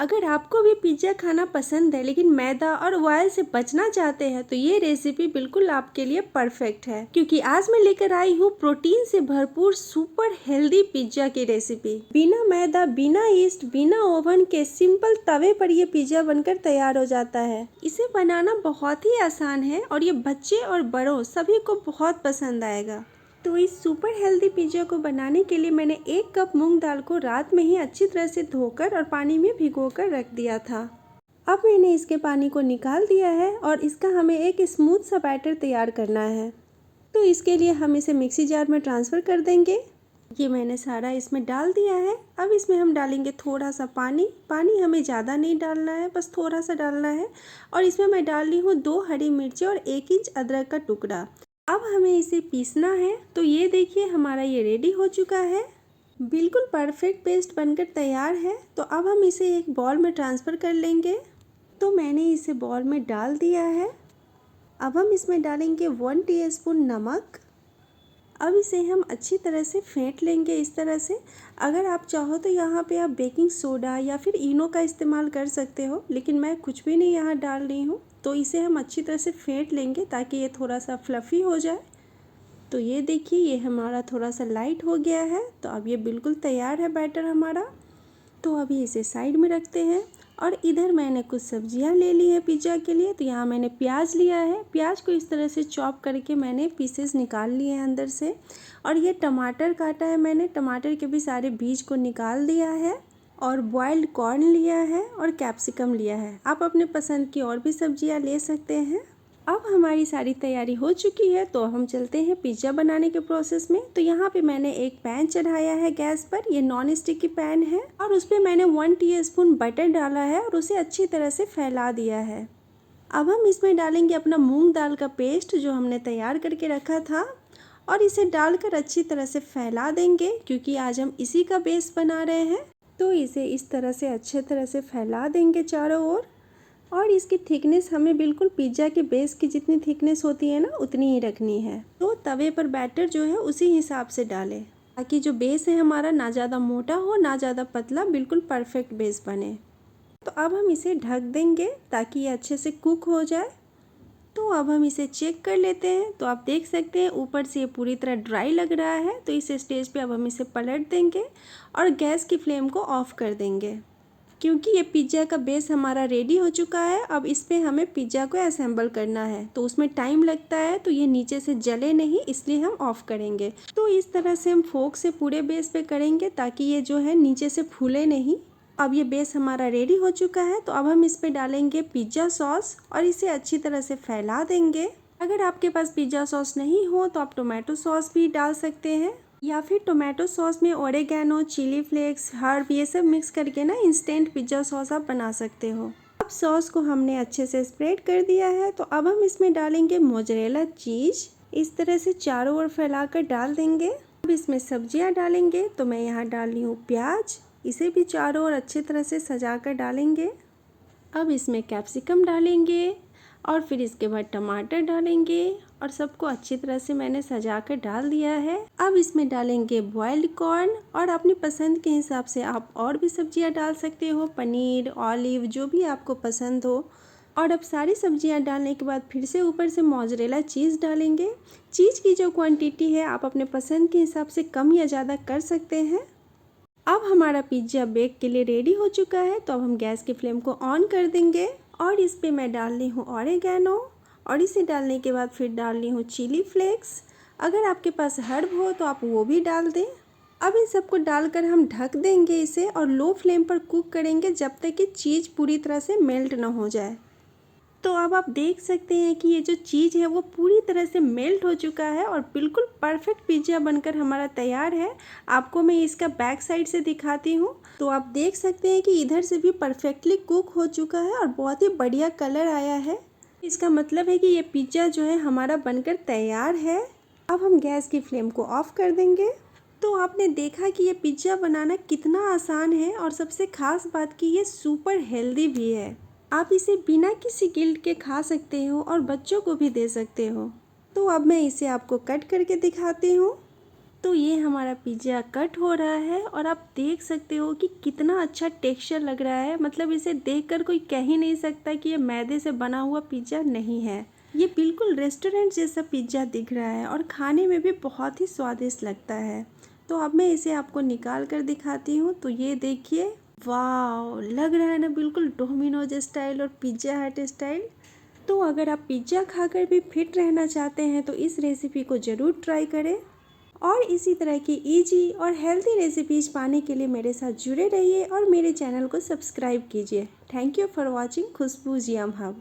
अगर आपको भी पिज़्ज़ा खाना पसंद है लेकिन मैदा और ऑयल से बचना चाहते हैं तो ये रेसिपी बिल्कुल आपके लिए परफेक्ट है, क्योंकि आज मैं लेकर आई हूँ प्रोटीन से भरपूर सुपर हेल्दी पिज़्ज़ा की रेसिपी। बिना मैदा, बिना ईस्ट, बिना ओवन के सिंपल तवे पर ये पिज़्ज़ा बनकर तैयार हो जाता है। इसे बनाना बहुत ही आसान है और ये बच्चे और बड़ों सभी को बहुत पसंद आएगा। तो इस सुपर हेल्दी पिज़्ज़ा को बनाने के लिए मैंने 1 कप मूंग दाल को रात में ही अच्छी तरह से धोकर और पानी में भिगोकर रख दिया था। अब मैंने इसके पानी को निकाल दिया है और इसका हमें एक स्मूथ सा बैटर तैयार करना है। तो इसके लिए हम इसे मिक्सी जार में ट्रांसफ़र कर देंगे। ये मैंने सारा इसमें डाल दिया है। अब इसमें हम डालेंगे थोड़ा सा पानी। पानी हमें ज़्यादा नहीं डालना है, बस थोड़ा सा डालना है। और इसमें मैं डाल रही हूँ 2 हरी मिर्ची और 1 इंच अदरक का टुकड़ा। अब हमें इसे पीसना है। तो ये देखिए हमारा ये रेडी हो चुका है, बिल्कुल परफेक्ट पेस्ट बनकर तैयार है। तो अब हम इसे एक बॉल में ट्रांसफ़र कर लेंगे। तो मैंने इसे बॉल में डाल दिया है। अब हम इसमें डालेंगे 1 टीस्पून नमक। अब इसे हम अच्छी तरह से फेंट लेंगे इस तरह से। अगर आप चाहो तो यहाँ पे आप बेकिंग सोडा या फिर इनो का इस्तेमाल कर सकते हो, लेकिन मैं कुछ भी नहीं यहाँ डाल रही हूँ। तो इसे हम अच्छी तरह से फेंट लेंगे ताकि ये थोड़ा सा फ्लफ़ी हो जाए। तो ये देखिए ये हमारा थोड़ा सा लाइट हो गया है। तो अब ये बिल्कुल तैयार है बैटर हमारा। तो अभी इसे साइड में रखते हैं। और इधर मैंने कुछ सब्जियां ले ली है पिज़्ज़ा के लिए। तो यहाँ मैंने प्याज लिया है। प्याज को इस तरह से चॉप करके मैंने पीसेस निकाल लिए हैं अंदर से। और ये टमाटर काटा है मैंने, टमाटर के भी सारे बीज को निकाल दिया है। और बॉइल्ड कॉर्न लिया है और कैप्सिकम लिया है। आप अपने पसंद की और भी सब्जियां ले सकते हैं। अब हमारी सारी तैयारी हो चुकी है, तो हम चलते हैं पिज़्ज़ा बनाने के प्रोसेस में। तो यहाँ पे मैंने एक पैन चढ़ाया है गैस पर। ये नॉन स्टिक की पैन है और उस पर मैंने 1 टीस्पून बटर डाला है और उसे अच्छी तरह से फैला दिया है। अब हम इसमें डालेंगे अपना मूंग दाल का पेस्ट जो हमने तैयार करके रखा था और इसे डालकर अच्छी तरह से फैला देंगे, क्योंकि आज हम इसी का बेस बना रहे हैं। तो इसे इस तरह से अच्छे तरह से फैला देंगे चारों ओर। और इसकी थिकनेस हमें बिल्कुल पिज़्ज़ा के बेस की जितनी थिकनेस होती है ना, उतनी ही रखनी है। तो तवे पर बैटर जो है उसी हिसाब से डालें, ताकि जो बेस है हमारा ना ज़्यादा मोटा हो ना ज़्यादा पतला, बिल्कुल परफेक्ट बेस बने। तो अब हम इसे ढक देंगे ताकि ये अच्छे से कुक हो जाए। तो अब हम इसे चेक कर लेते हैं। तो आप देख सकते हैं ऊपर से ये पूरी तरह ड्राई लग रहा है। तो इस स्टेज पे अब हम इसे पलट देंगे और गैस की फ्लेम को ऑफ़ कर देंगे, क्योंकि ये पिज़्ज़ा का बेस हमारा रेडी हो चुका है। अब इस पे हमें पिज़्ज़ा को असेंबल करना है, तो उसमें टाइम लगता है। तो ये नीचे से जले नहीं, इसलिए हम ऑफ़ करेंगे। तो इस तरह से हम फोक से पूरे बेस पे करेंगे ताकि ये जो है नीचे से फूले नहीं। अब ये बेस हमारा रेडी हो चुका है। तो अब हम इस पे डालेंगे पिज़्ज़ा सॉस और इसे अच्छी तरह से फैला देंगे। अगर आपके पास पिज़्ज़ा सॉस नहीं हो तो आप टोमेटो सॉस भी डाल सकते हैं, या फिर टोमेटो सॉस में ओरेगैनो, चिली फ्लेक्स, हर्ब ये सब मिक्स करके ना इंस्टेंट पिज़्ज़ा सॉस आप बना सकते हो। अब सॉस को हमने अच्छे से स्प्रेड कर दिया है। तो अब हम इसमें डालेंगे मोज़रेला चीज़। इस तरह से चारों ओर फैला कर डाल देंगे। अब इसमें सब्जियां डालेंगे। तो मैं यहाँ डाल रही हूँ प्याज, इसे भी चारों ओर अच्छी तरह से सजा कर डालेंगे। अब इसमें कैप्सिकम डालेंगे और फिर इसके बाद टमाटर डालेंगे और सबको अच्छी तरह से मैंने सजा कर डाल दिया है। अब इसमें डालेंगे बॉइल्ड कॉर्न और अपनी पसंद के हिसाब से आप और भी सब्जियां डाल सकते हो, पनीर, ऑलिव, जो भी आपको पसंद हो। और अब सारी सब्जियां डालने के बाद फिर से ऊपर से मोज़रेला चीज़ डालेंगे। चीज़ की जो क्वांटिटी है आप अपने पसंद के हिसाब से कम या ज़्यादा कर सकते हैं। अब हमारा पिज़्ज़ा बेक के लिए रेडी हो चुका है। तो अब हम गैस की फ्लेम को ऑन कर देंगे और इस पे मैं डाल रही हूँ ओरेगैनो और इसे डालने के बाद फिर डाल रही हूँ चिली फ्लेक्स। अगर आपके पास हर्ब हो तो आप वो भी डाल दें। अब इन सबको डालकर हम ढक देंगे इसे और लो फ्लेम पर कुक करेंगे जब तक कि चीज़ पूरी तरह से मेल्ट ना हो जाए। तो अब आप देख सकते हैं कि ये जो चीज़ है वो पूरी तरह से मेल्ट हो चुका है और बिल्कुल परफेक्ट पिज़्ज़ा बनकर हमारा तैयार है। आपको मैं इसका बैक साइड से दिखाती हूँ। तो आप देख सकते हैं कि इधर से भी परफेक्टली कुक हो चुका है और बहुत ही बढ़िया कलर आया है। इसका मतलब है कि ये पिज़्ज़ा जो है हमारा बनकर तैयार है। अब हम गैस की फ्लेम को ऑफ़ कर देंगे। तो आपने देखा कि ये पिज़्ज़ा बनाना कितना आसान है और सबसे ख़ास बात कि ये सुपर हेल्दी भी है। आप इसे बिना किसी गिल्ट के खा सकते हो और बच्चों को भी दे सकते हो। तो अब मैं इसे आपको कट करके दिखाती हूँ। तो ये हमारा पिज़्ज़ा कट हो रहा है और आप देख सकते हो कि कितना अच्छा टेक्सचर लग रहा है। मतलब इसे देखकर कोई कह ही नहीं सकता कि ये मैदे से बना हुआ पिज़्ज़ा नहीं है। ये बिल्कुल रेस्टोरेंट जैसा पिज़्ज़ा दिख रहा है और खाने में भी बहुत ही स्वादिष्ट लगता है। तो अब मैं इसे आपको निकाल कर दिखाती हूँ। तो ये देखिए, वाह, लग रहा है ना बिल्कुल डोमिनोज स्टाइल और पिज़्ज़ा हट स्टाइल। तो अगर आप पिज़्ज़ा खाकर भी फिट रहना चाहते हैं तो इस रेसिपी को ज़रूर ट्राई करें। और इसी तरह की इजी और हेल्दी रेसिपीज़ पाने के लिए मेरे साथ जुड़े रहिए और मेरे चैनल को सब्सक्राइब कीजिए। Thank you for watching Khushboo's yum hub.